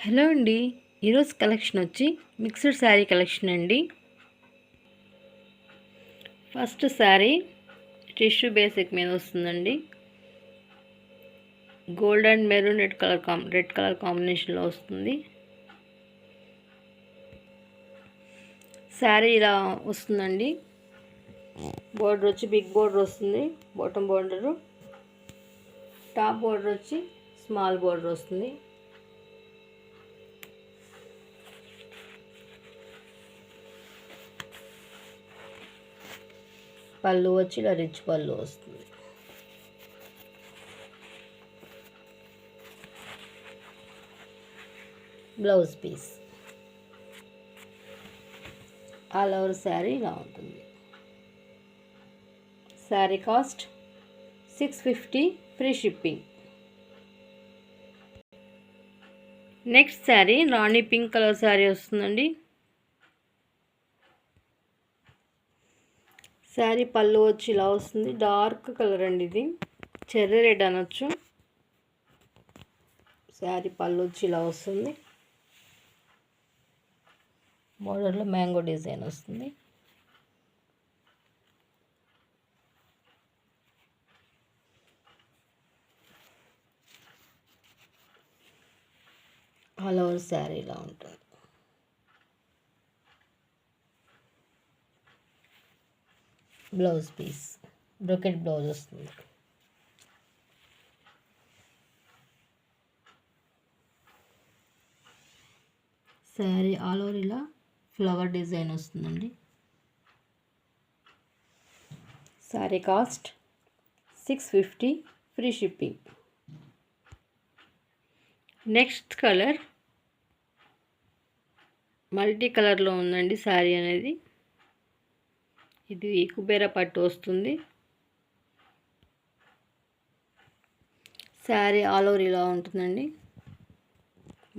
Hello అండి. ఈరోజు collection వచ్చి మిక్స్డ్ శారీ కలెక్షన్ అండి. ఫస్ట్ శారీ టిష్యూ బేసిక్ మీద వస్తుందండి. Gold and maroon red colour కాంబినేషన్లో వస్తుంది. శారీ ఇలా వస్తుందండి. బోర్డర్ వచ్చి బిగ్ బోర్డర్ వస్తుంది. బాటమ్ బోర్డరు, టాప్ బోర్డర్ వచ్చి స్మాల్ బోర్డర్ వస్తుంది. పళ్ళు వచ్చి ఇలా రిచ్ పళ్ళు వస్తుంది. Blouse piece all over sari ఇలా ఉంటుంది. Sari cost 650 free shipping. Next saree rani pink colour saree వస్తుందండి. శారీ పళ్ళు వచ్చి ఇలా వస్తుంది. డార్క్ కలర్ అండి, ఇది చెర్రీ రెడ్ అనొచ్చు. శారీ పళ్ళు వచ్చి ఇలా వస్తుంది. బోర్డర్లో మ్యాంగో డిజైన్ వస్తుంది. ఆల్ ఓవర్ శారీ ఇలా ఉంటుంది. బ్లౌజ్ పీస్ బ్రొకెట్ బ్లౌజ్ వస్తుంది. శారీ ఆల్ ఓవర్ ఇలా ఫ్లవర్ డిజైన్ వస్తుందండి. Sari cost 650 free shipping. Next colour multi కలర్లో ఉందండి శారీ అనేది. ఇది కుబేర పట్టు వస్తుంది. శారీ ఆల్ ఓవర్ ఇలా ఉంటుందండి.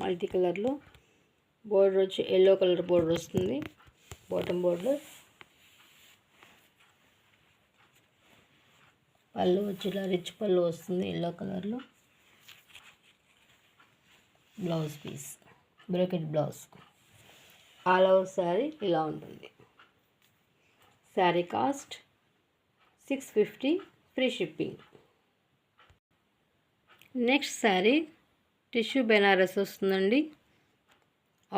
మల్టీ కలర్లో బోర్డర్ వచ్చి ఎల్లో కలర్ బోర్డర్ వస్తుంది. బాటమ్ బోర్డర్, పళ్ళు వచ్చి ఇలా రిచ్ పళ్ళు వస్తుంది ఎల్లో కలర్లో. Blouse piece brocade blouse. All over sari ఇలా ఉంటుంది. Sari cost 650 free shipping. Next sari tissue Banaras వస్తుందండి.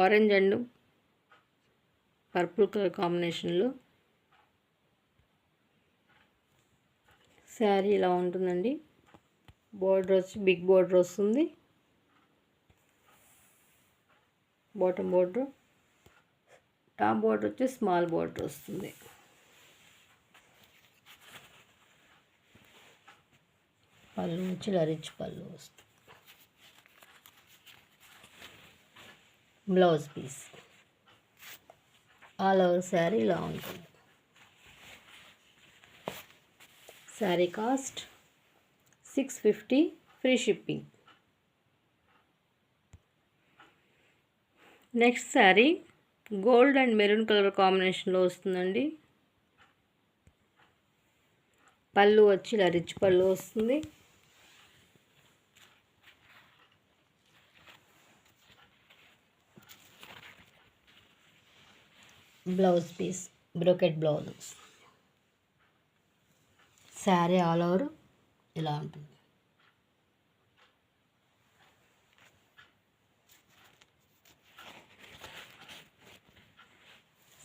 ఆరెంజ్ అండ్ పర్పుల్ కలర్ కాంబినేషన్లో శారీ ఇలా ఉంటుందండి. బోర్డర్ వచ్చి బిగ్ బోర్డర్ వస్తుంది. బాటమ్ బోర్డర్, టాప్ బోర్డర్ వచ్చి స్మాల్ బోర్డర్ వస్తుంది. పళ్ళు వచ్చి ఇలా రిచ్ పళ్ళు వస్తుంది. Blouse piece all over sari ఇలా ఉంటుంది. Sari cost 650 free shipping. Next sari gold and maroon colour కాంబినేషన్లో వస్తుందండి. పళ్ళు వచ్చి ఇలా రిచ్ పళ్ళు వస్తుంది. Blouse piece brocade blouse. Sari all over ఇలా ఉంటుంది.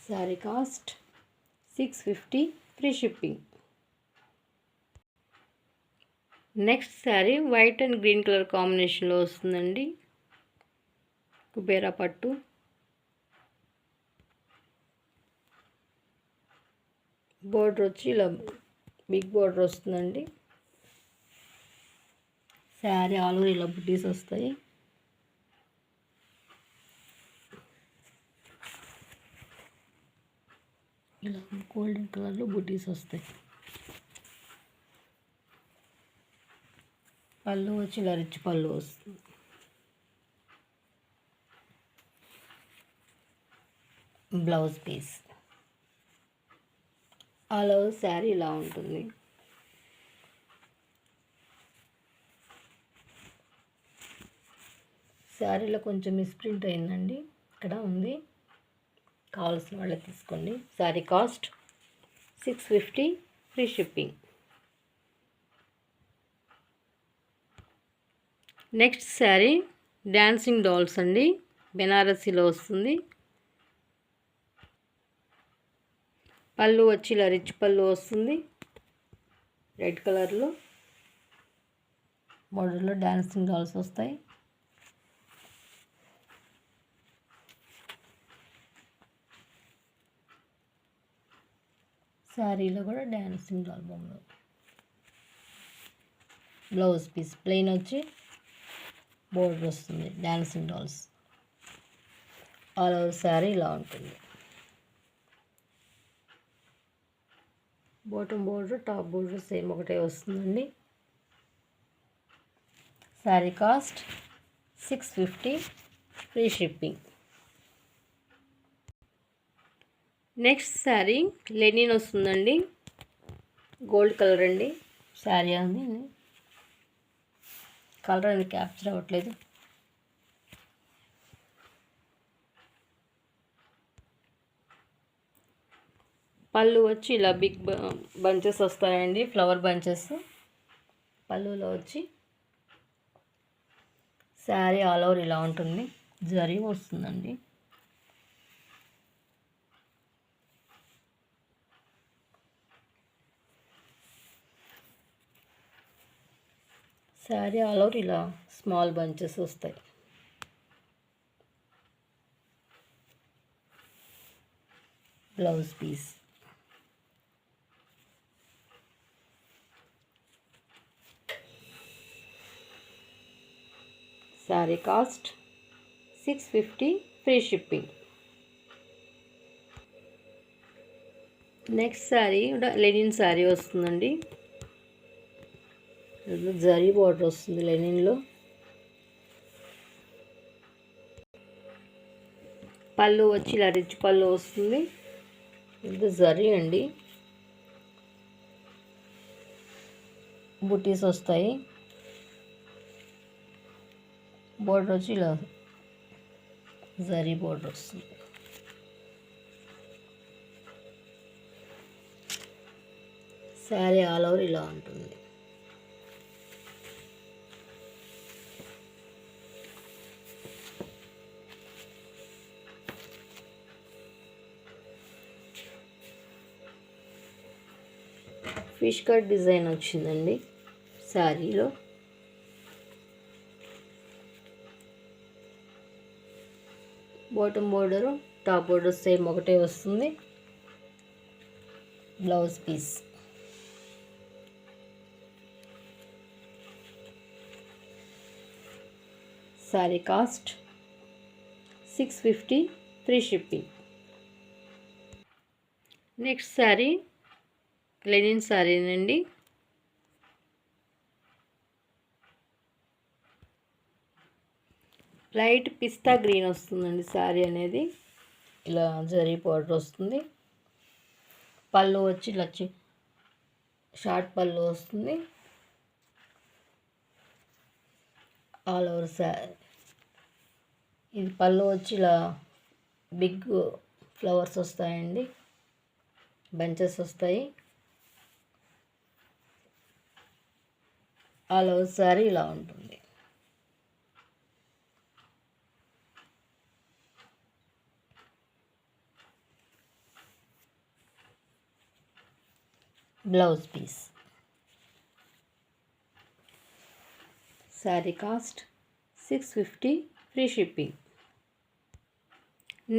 Sari cost 650 free shipping. Next sari white and green colour కాంబినేషన్లో వస్తుందండి. కుబేరా పట్టు, బోర్డర్ వచ్చి ఇలా బిగ్ బోర్డర్ వస్తుందండి. శారీ ఆల్ ఓవర్ ఇలా బుటీస్ వస్తాయి. ఇలా గోల్డెన్ కలర్లో బుటీస్ వస్తాయి. పళ్ళు వచ్చి ఇలా రిచ్ పళ్ళు వస్తుంది. Blouse piece all over sari ఇలా ఉంటుంది. శారీలో కొంచెం మిస్ప్రింట్ అయిందండి, ఇక్కడ ఉంది, కావాల్సిన వాళ్ళే తీసుకోండి. Sari cost 650, free shipping. Next sari dancing dolls అండి, బెనారసీలో వస్తుంది. పళ్ళు వచ్చి ఇలా రిచ్ పళ్ళు వస్తుంది, రెడ్ కలర్లో బోర్డర్లో డాన్సింగ్ డాల్స్ వస్తాయి. శారీలో కూడా డాన్సింగ్ డాల్ బొమ్మలు. బ్లౌజ్ పీస్ ప్లెయిన్ వచ్చి బోర్డర్ వస్తుంది, dancing dolls. All over sari ఇలా ఉంటుంది. Bottom border top border same ఒకటే వస్తుందండి. Sari cost 650, free shipping. Next sari linen వస్తుందండి, గోల్డ్ కలర్ అండి. శారీ అండి, కలర్ అనేది క్యాప్చర్ అవ్వట్లేదు. పళ్ళు వచ్చి ఇలా బిగ్ బంచెస్ వస్తాయండి, ఫ్లవర్ బంచెస్ పళ్ళులో వచ్చి. శారీ ఆల్ ఓవర్ ఇలా ఉంటుంది, జరీ వస్తుందండి. శారీ ఆల్ ఓవర్ ఇలా స్మాల్ బంచెస్ వస్తాయి. Blouse piece. Sari cost 650, free shipping. Next sari linen sari వస్తుందండి, జరీ బార్డర్ వస్తుంది లెనిన్లో. పళ్ళు వచ్చి ఇలా రిచ్ పళ్ళు వస్తుంది, ఇది జరీ అండి. బుటీస్ వస్తాయి, బోర్డర్ వచ్చి ఇలా జరీ బోర్డర్ వస్తుంది. శారీ ఆల్ ఓవర్ ఇలా ఉంటుంది. ఫిష్ కట్ డిజైన్ వచ్చిందండి శారీలో. Bottom border top border same ఒకటే వస్తుంది. Blouse piece. Sari cost 650, free shipping. Next sari linen శారీనండి, లైట్ పిస్తా గ్రీన్ వస్తుందండి శారీ అనేది. ఇలా జరీ బార్డర్ వస్తుంది. పళ్ళు వచ్చి ఇలా షార్ట్ పళ్ళు వస్తుంది. ఆల్ ఓవర్ శారీ ఇది పళ్ళు వచ్చి ఇలా బిగ్ ఫ్లవర్స్ వస్తాయండి, బంచెస్ వస్తాయి. ఆల్ ఓవర్ శారీ ఇలా ఉంటుంది. Blouse piece. Sari cost 650, free shipping.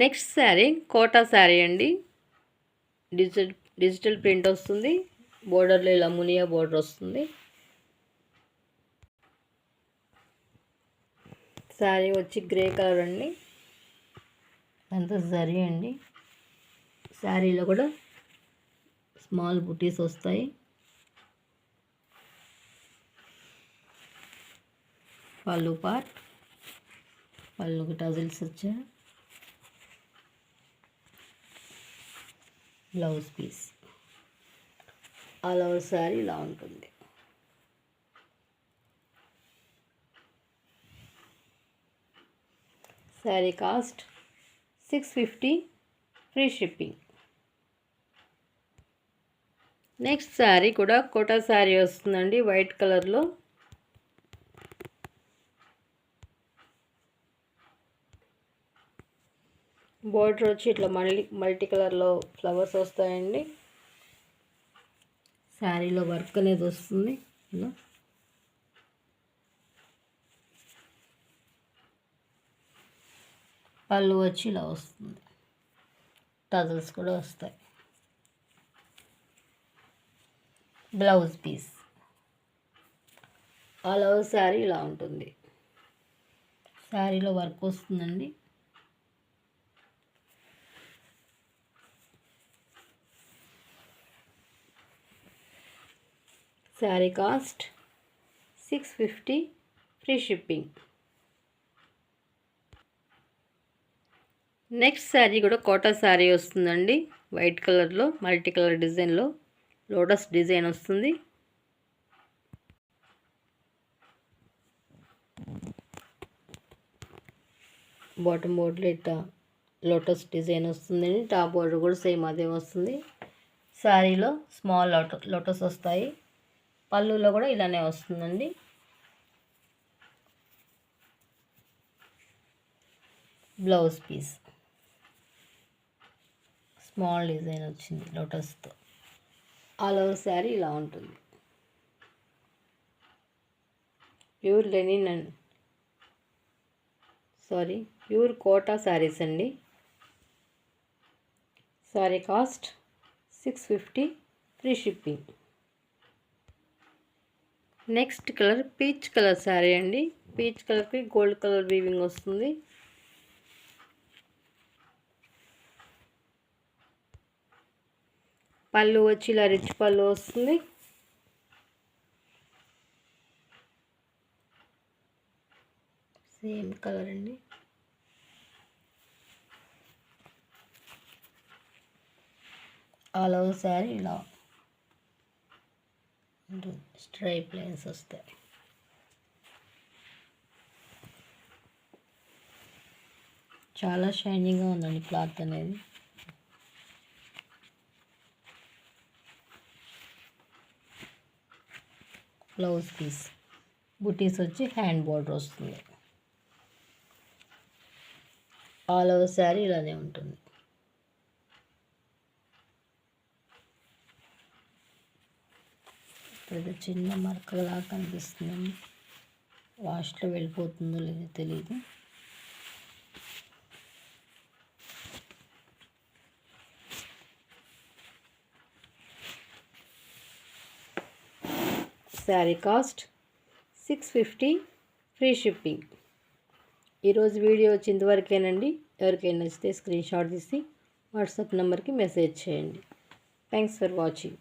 Next sari Kota sari అండి, డిజిటల్ ప్రింట్ వస్తుంది. బోర్డర్లో ఇలా మునియా బోర్డర్ వస్తుంది. శారీ వచ్చి గ్రే కలర్ అండి, అంతా జరీ అండి. శారీలో కూడా స్మాల్ బుటీస్ వస్తాయి. పళ్ళు పార్ట్, పళ్ళుకి టజిల్స్ వచ్చాయి. Blouse piece. All over sari ఇలా ఉంటుంది. Sari cost 650 free shipping. Next sari కూడా కోటా శారీ వస్తుందండి, వైట్ కలర్లో. బోర్డర్ వచ్చి ఇట్లా మల్టీ కలర్లో ఫ్లవర్స్ వస్తాయండి. శారీలో వర్క్ అనేది వస్తుంది ఇలా. పళ్ళు వచ్చి ఇలా వస్తుంది, టజల్స్ కూడా వస్తాయి. Blouse piece all over sari ఇలా ఉంటుంది. శారీలో వర్క్ వస్తుందండి. Sari cost 650 free shipping. Next sari కూడా కోటా శారీ వస్తుందండి, వైట్ కలర్లో మల్టీ కలర్ డిజైన్లో లోటస్ డిజైన్ వస్తుంది. బాటమ్ బోర్డర్లో ఇట్లా లోటస్ డిజైన్ వస్తుందండి. టాప్ బోర్డర్ కూడా సేమ్ అదే వస్తుంది. శారీలో స్మాల్ లోటస్ వస్తాయి. పళ్ళులో కూడా ఇలానే వస్తుందండి. బ్లౌజ్ పీస్ స్మాల్ డిజైన్ వచ్చింది లోటస్తో. ఆల్ ఓవర్ శారీ ఇలా ఉంటుంది. Pure linen and pure Kota saris అండి. Sari cost 650 free shipping. Next colour peach colour sari అండి. పీచ్ కలర్కి గోల్డ్ కలర్ వీవింగ్ వస్తుంది. పళ్ళు వచ్చి ఇలా రిచ్ పళ్ళు వస్తుంది. సేమ్ కలర్ అండి. ఆల్ ఓవర్ శారీ ఇలా స్ట్రైప్ లైన్స్ వస్తాయి. చాలా షైనింగ్గా ఉందండి క్లాత్ అనేది. బ్లౌజ్ పీస్ బుటీస్ వచ్చి హ్యాండ్ బోర్డర్ వస్తుంది. ఆల్ ఓవర్ శారీ ఇలానే ఉంటుంది. ఇప్పుడు చిన్న మరకలాగా కనిపిస్తుందండి. వాష్లో వెళ్ళిపోతుందో లేదో తెలియదు. Sari cost 650 free shipping. ఈరోజు వీడియో వచ్చి ఇంతవరకేనండి. ఎవరికైనా నచ్చితే స్క్రీన్ షాట్ తీసి వాట్సాప్ నెంబర్కి మెసేజ్ చేయండి. Thanks for watching.